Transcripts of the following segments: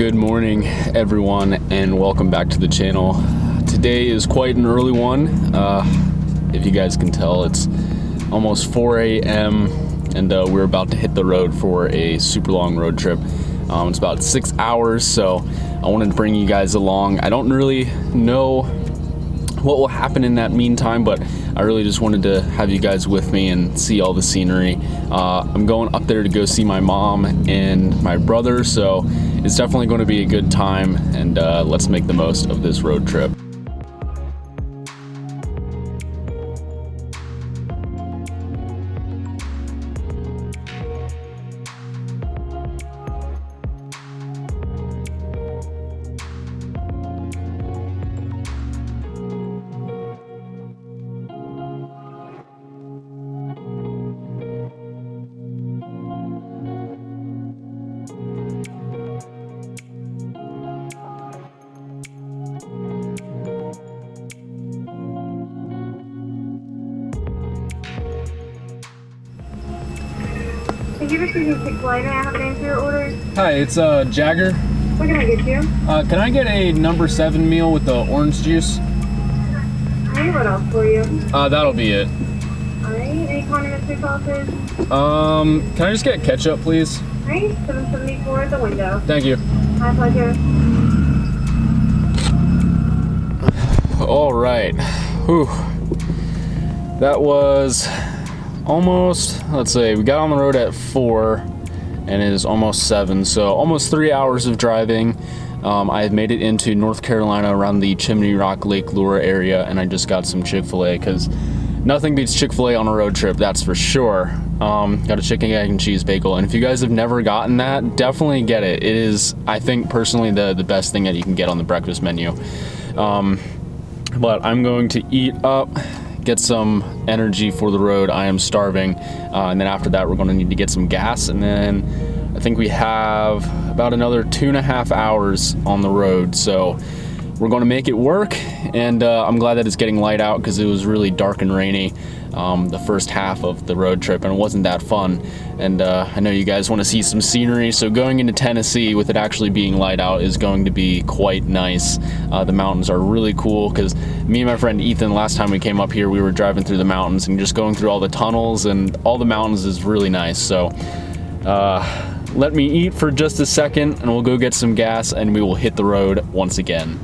Good morning, everyone, and welcome back to the channel. Today is quite an early one. If you guys can tell, it's almost 4 a.m. and we're about to hit the road for a super long road trip. It's about 6 hours, so I wanted to bring you guys along. I don't really know what will happen in that meantime, but I really just wanted to have you guys with me and see all the scenery. I'm going up there to go see my mom and my brother, so it's definitely going to be a good time, and let's make the most of this road trip. Thank you for choosing Chick-fil-A. May I have a name for your order? Hi, it's Jagger. What can I get you? Can I get a number 7 meal with the orange juice? Alright, what else for you? That'll be it. Alright, any condiments or sauces? Can I just get ketchup, please? Alright, $7.74 at the window. Thank you. My pleasure. All right. Whew. That was almost, let's say, we got on the road at 4 and it is almost 7, so almost 3 hours of driving. I have made it into North Carolina around the Chimney Rock Lake Lure area, and I just got some Chick-fil-A because nothing beats Chick-fil-A on a road trip, that's for sure. Got a chicken, egg, and cheese bagel, and if you guys have never gotten that, definitely get it. It is, I think, personally the best thing that you can get on the breakfast menu. But I'm going to eat up, get some energy for the road. I am starving, and then after that we're going to need to get some gas, and then I think we have about another 2.5 hours on the road, so we're going to make it work. And I'm glad that it's getting light out because it was really dark and rainy the first half of the road trip, and it wasn't that fun. And I know you guys want to see some scenery, so going into Tennessee with it actually being light out is going to be quite nice. The mountains are really cool because me and my friend Ethan, last time we came up here, we were driving through the mountains and just going through all the tunnels, and all the mountains is really nice. So let me eat for just a second and we'll go get some gas and we will hit the road once again.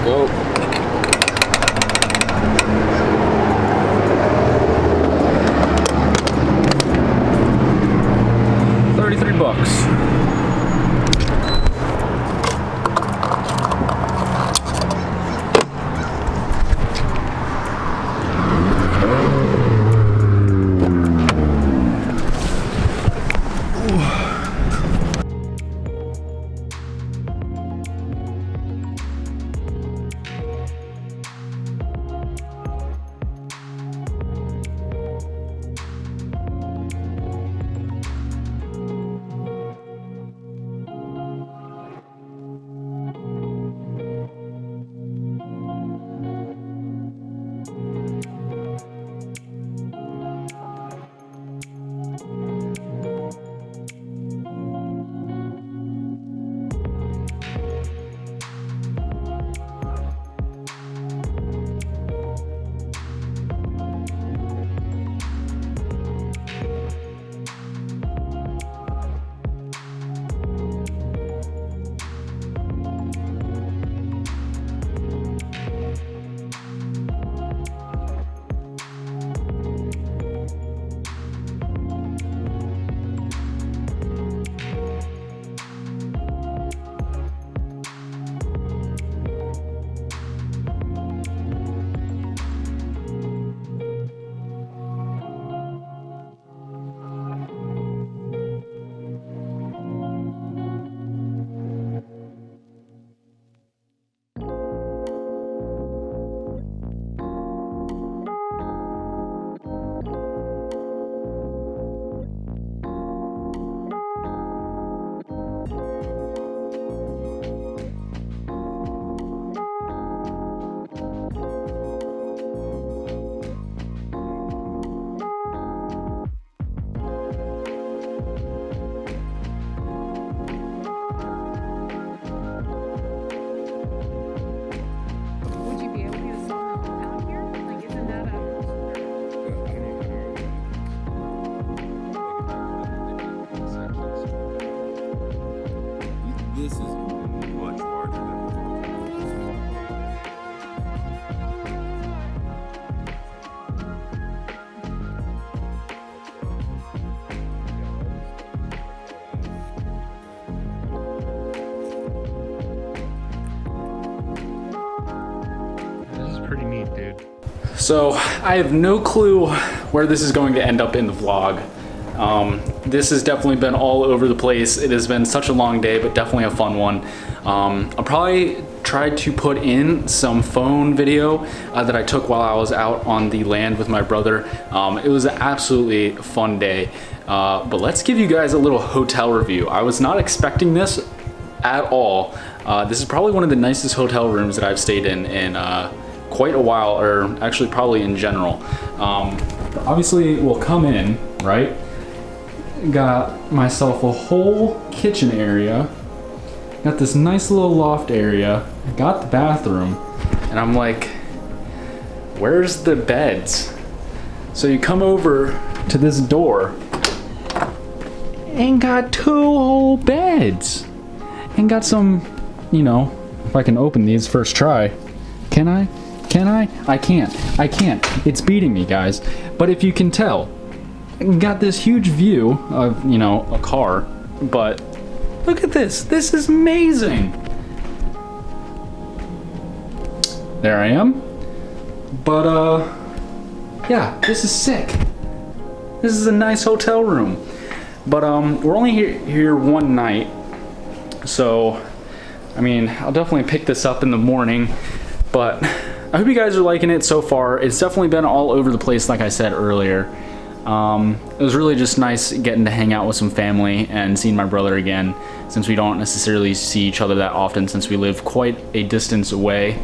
Go. $33. So I have no clue where this is going to end up in the vlog. This has definitely been all over the place. It has been such a long day, but definitely a fun one. I'll probably try to put in some phone video that I took while I was out on the land with my brother. It was an absolutely fun day. But let's give you guys a little hotel review. I was not expecting this at all. This is probably one of the nicest hotel rooms that I've stayed in quite a while, or actually probably in general. Obviously we'll come in, right? Got myself a whole kitchen area. Got this nice little loft area. Got the bathroom. And I'm like, where's the beds? So you come over to this door and got 2 whole beds. And got some, you know, if I can open these first try. Can I? Can I? I can't. I can't. It's beating me, guys. But if you can tell, got this huge view of, you know, a car, but look at this. This is amazing. There I am. But, yeah, this is sick. This is a nice hotel room. But, we're only here one night. So, I mean, I'll definitely pick this up in the morning. But I hope you guys are liking it so far. It's definitely been all over the place, like I said earlier. It was really just nice getting to hang out with some family and seeing my brother again, since we don't necessarily see each other that often, since we live quite a distance away.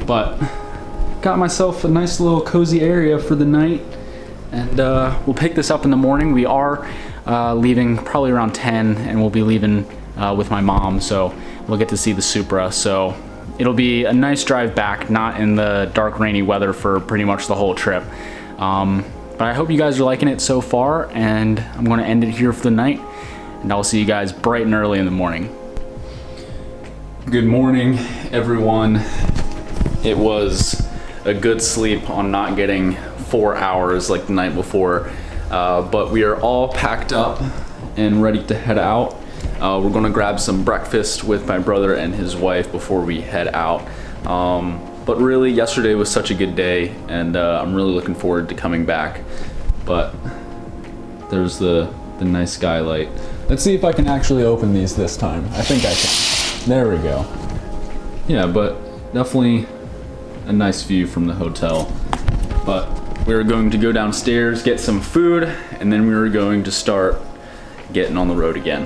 But got myself a nice little cozy area for the night, and we'll pick this up in the morning. We are leaving probably around 10, and we'll be leaving with my mom, so we'll get to see the Supra. So it'll be a nice drive back, not in the dark, rainy weather for pretty much the whole trip. But I hope you guys are liking it so far, and I'm going to end it here for the night, and I'll see you guys bright and early in the morning. Good morning, everyone. It was a good sleep on not getting 4 hours like the night before, but we are all packed up and ready to head out. We're going to grab some breakfast with my brother and his wife before we head out. But really, yesterday was such a good day, and I'm really looking forward to coming back. But there's the nice skylight. Let's see if I can actually open these this time. I think I can. There we go. Yeah, but definitely a nice view from the hotel. But we were going to go downstairs, get some food, and then we were going to start getting on the road again.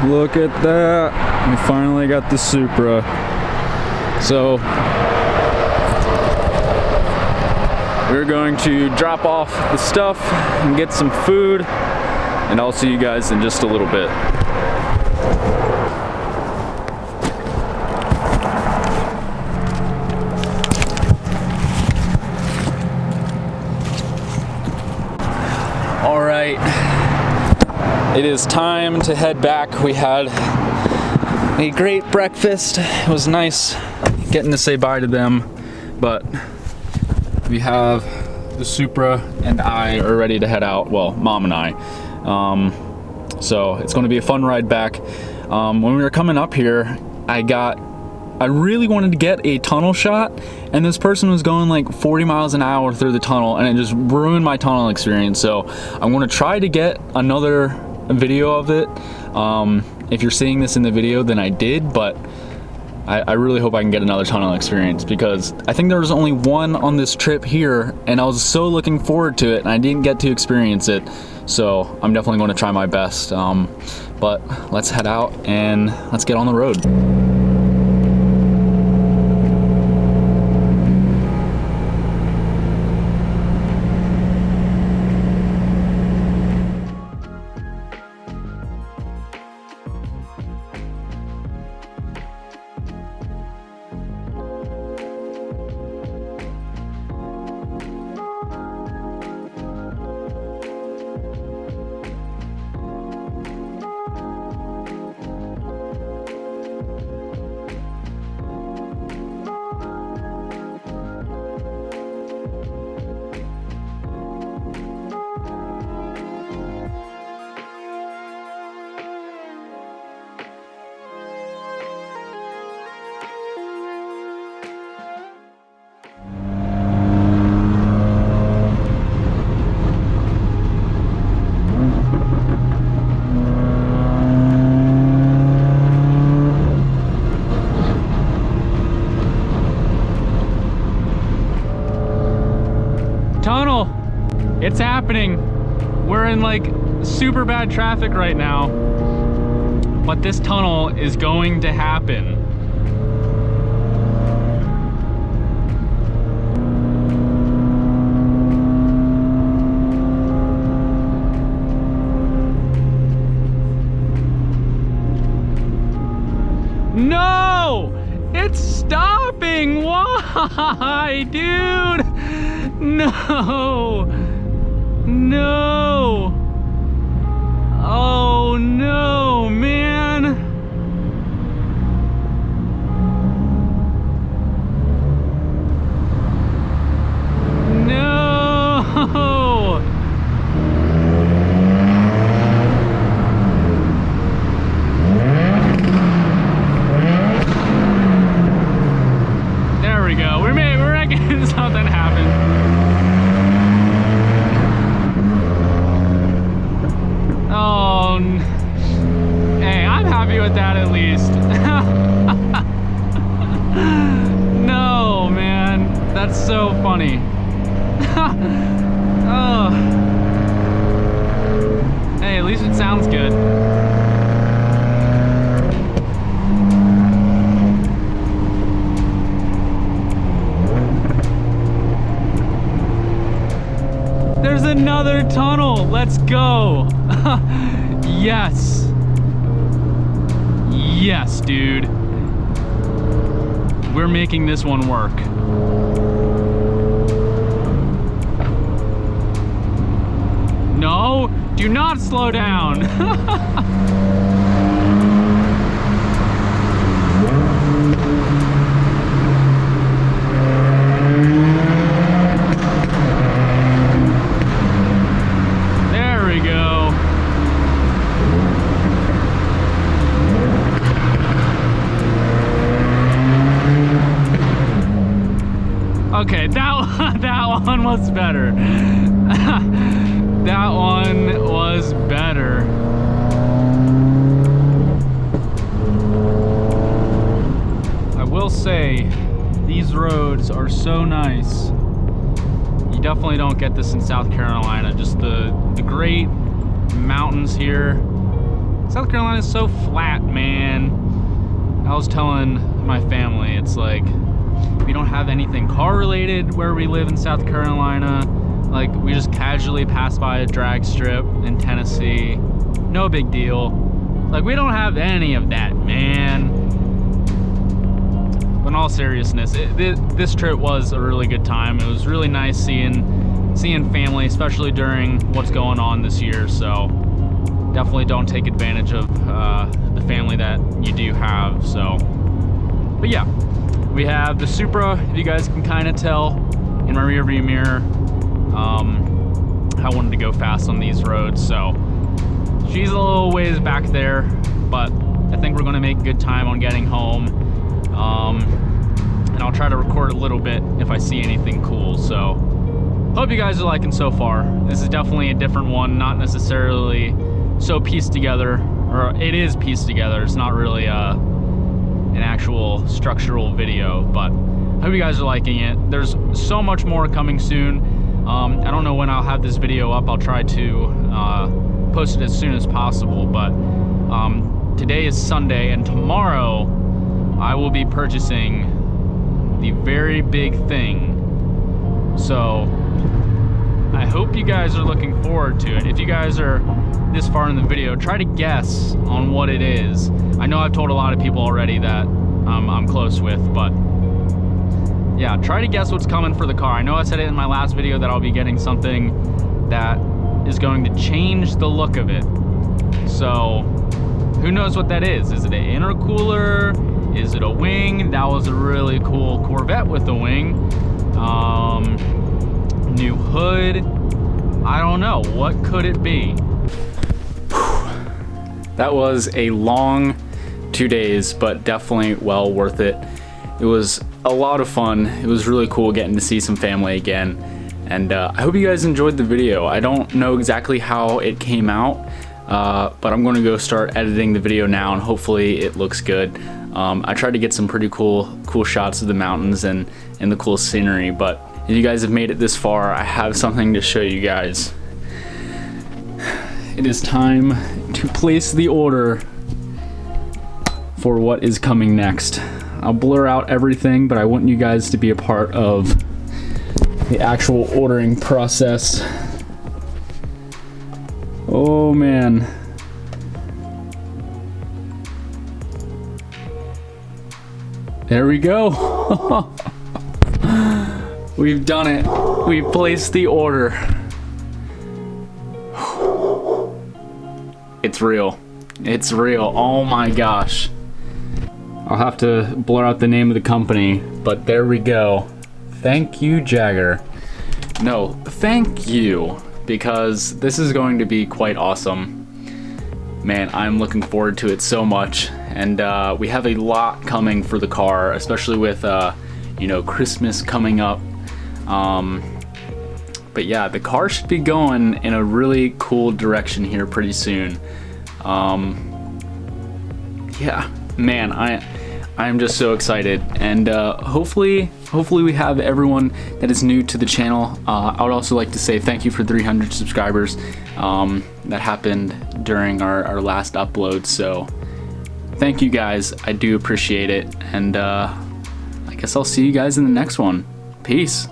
Look at that. We finally got the Supra. So we're going to drop off the stuff and get some food, and I'll see you guys in just a little bit. All right. It is time to head back. We had a great breakfast. It was nice getting to say bye to them, but we have the Supra and I are ready to head out. Well, Mom and I. So it's going to be a fun ride back. When we were coming up here, I really wanted to get a tunnel shot, and this person was going like 40 miles an hour through the tunnel, and it just ruined my tunnel experience. So I'm going to try to get another video of it. If you're seeing this in the video, then I did, but I really hope I can get another tunnel experience, because I think there was only one on this trip here, and I was so looking forward to it, and I didn't get to experience it. So I'm definitely going to try my best. But let's head out and let's get on the road. super bad traffic right now, but this tunnel is going to happen. No! It's stopping! Why, dude? No! No! Oh no, man! No! There we go. We're making something happen. Oh, hey, I'm happy with that at least. No, man, that's so funny. Oh. Hey, at least it sounds good. There's another tunnel. Let's go. Yes. Yes, dude. We're making this one work. No, do not slow down. There we go. Okay, that one was better. That one was better. I will say, these roads are so nice. You definitely don't get this in South Carolina. Just the great mountains here. South Carolina is so flat, man. I was telling my family, it's like, we don't have anything car related where we live in South Carolina. Like, we just casually pass by a drag strip in Tennessee. No big deal. Like, we don't have any of that, man. But in all seriousness, this trip was a really good time. It was really nice seeing family, especially during what's going on this year. So definitely don't take advantage of the family that you do have. So, but yeah. We have the Supra, if you guys can kind of tell in my rear view mirror. I wanted to go fast on these roads, so she's a little ways back there, but I think we're gonna make good time on getting home. And I'll try to record a little bit if I see anything cool. So hope you guys are liking so far. This is definitely a different one, not necessarily so pieced together, or it is pieced together. It's not really an actual structural video, but I hope you guys are liking it. There's so much more coming soon. I don't know when I'll have this video up. I'll try to post it as soon as possible, but today is Sunday, and tomorrow I will be purchasing the very big thing. So I hope you guys are looking forward to it. If you guys are this far in the video, try to guess on what it is. I know I've told a lot of people already that I'm close with, but yeah, try to guess what's coming for the car. I know I said it in my last video that I'll be getting something that is going to change the look of it. So who knows what that is? Is it an intercooler? Is it a wing? That was a really cool Corvette with a wing. New hood. I don't know. What could it be? That was a long 2 days, but definitely well worth it. It was a lot of fun. It was really cool getting to see some family again. And I hope you guys enjoyed the video. I don't know exactly how it came out, but I'm going to go start editing the video now, and hopefully it looks good. I tried to get some pretty cool shots of the mountains and the cool scenery, but if you guys have made it this far, I have something to show you guys. it is time to place the order for what is coming next. I'll blur out everything, but I want you guys to be a part of the actual ordering process. Oh man. There we go. We've done it. We've placed the order. It's real. It's real. Oh my gosh. I'll have to blur out the name of the company, but there we go. Thank you, Jagger. No, thank you, because this is going to be quite awesome. Man, I'm looking forward to it so much, and we have a lot coming for the car, especially with you know, Christmas coming up. But yeah, the car should be going in a really cool direction here pretty soon. Yeah, man, I'm just so excited, and hopefully we have everyone that is new to the channel. I would also like to say thank you for 300 subscribers. That happened during our last upload, so thank you guys. I do appreciate it, and I guess I'll see you guys in the next one. Peace.